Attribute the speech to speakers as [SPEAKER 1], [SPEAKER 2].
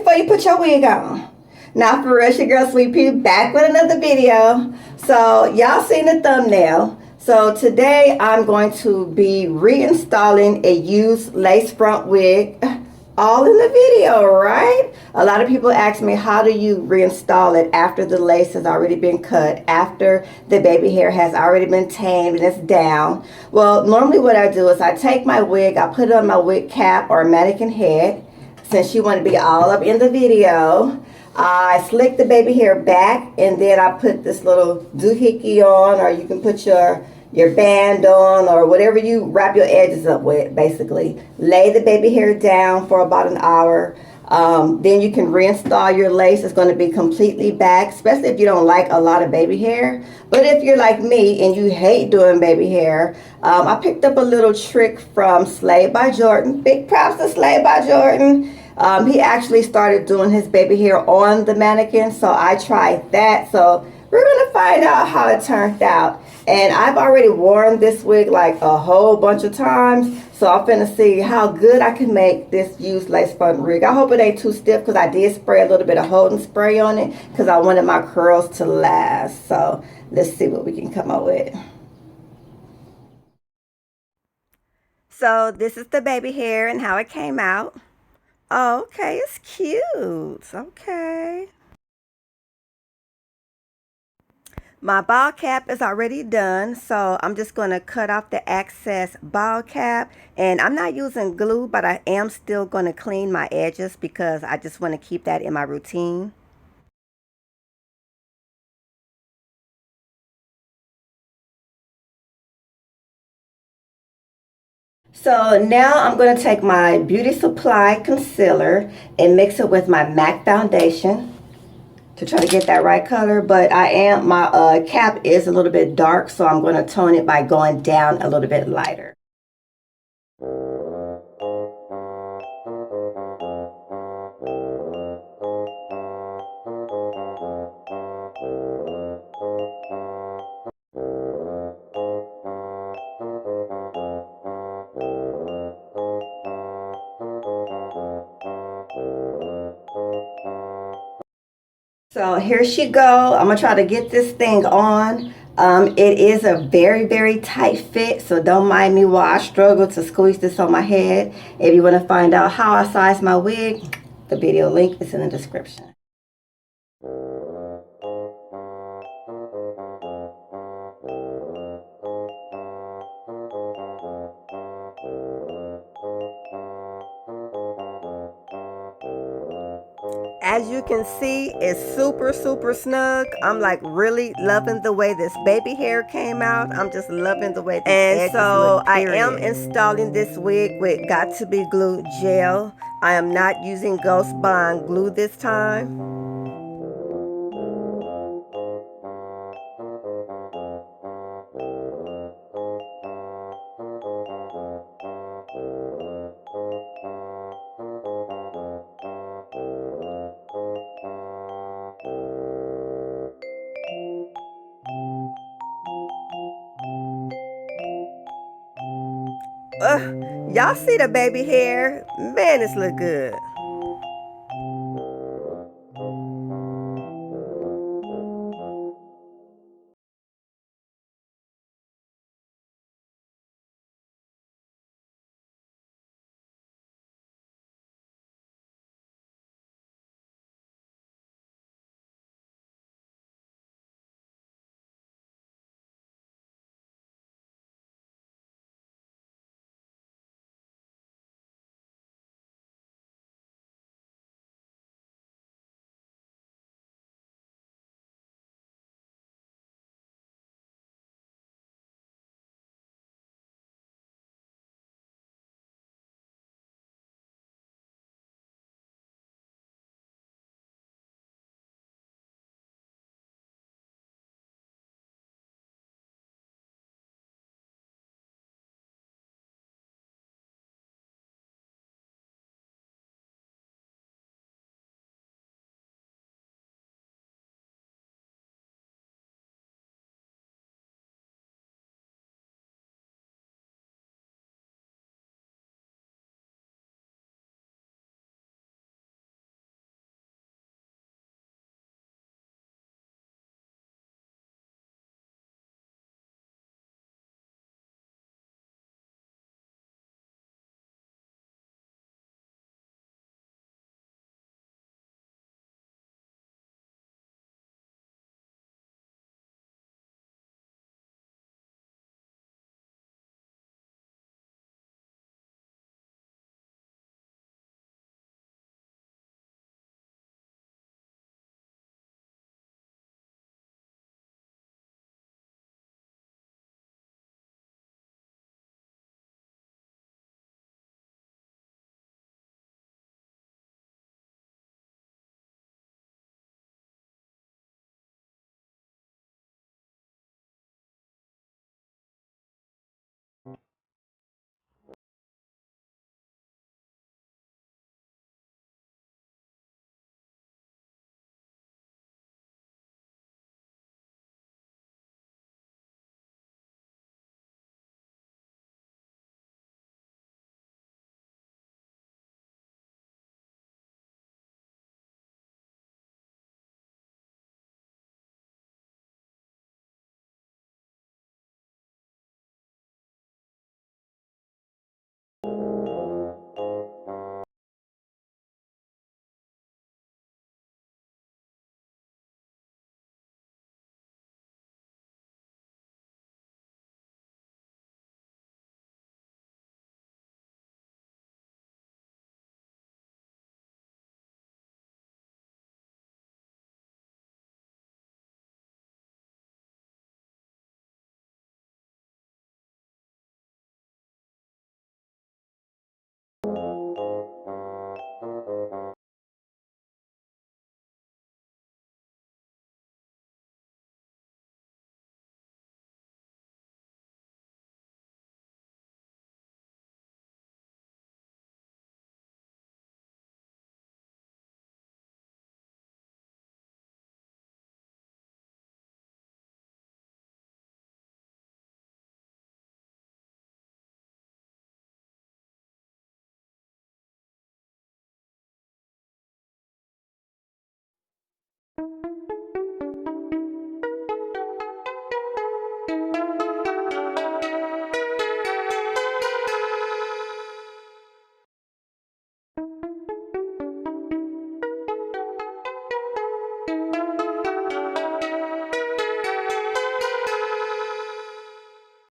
[SPEAKER 1] before you put your wig on. Now for real, it's your girl Sweet Pea back with another video. So y'all seen the thumbnail. So today I'm going to be reinstalling a used lace front wig, all in the video, right? A lot of people ask me, how do you reinstall it after the lace has already been cut, after the baby hair has already been tamed and it's down? Well, normally what I do is I take my wig, I put it on my wig cap or mannequin head, since you want to be all up in the video. I slick the baby hair back, and then I put this little doohickey on, or you can put your band on, or whatever you wrap your edges up with, basically. Lay the baby hair down for about an hour. Then you can reinstall your lace. It's going to be completely back, especially if you don't like a lot of baby hair. But if you're like me and you hate doing baby hair, I picked up a little trick from Slay by Jordan. Big props to Slay by Jordan. He actually started doing his baby hair on the mannequin, so I tried that. So we're going to find out how it turned out. And I've already worn this wig like a whole bunch of times, so I'm finna see how good I can make this used lace front wig. I hope it ain't too stiff, because I did spray a little bit of holding spray on it because I wanted my curls to last. So let's see what we can come up with. So this is the baby hair and how it came out. Oh, okay, it's cute. Okay. My ball cap is already done, so I'm just going to cut off the excess ball cap. And I'm not using glue, but I am still going to clean my edges because I just want to keep that in my routine. So now I'm going to take my Beauty Supply concealer and mix it with my MAC foundation to try to get that right color. But my cap is a little bit dark, so I'm going to tone it by going down a little bit lighter. So here she go. I'm gonna try to get this thing on. It is a very, very tight fit, so don't mind me while I struggle to squeeze this on my head. If you want to find out how I size my wig, the video link is in the description. As you can see, it's super, super snug. I'm like really loving the way this baby hair came out. I'm just loving the way this edges look, period. I am installing this wig with Got To Be Glue gel. I am not using Ghost Bond glue this time. Y'all see the baby hair? Man, this look good.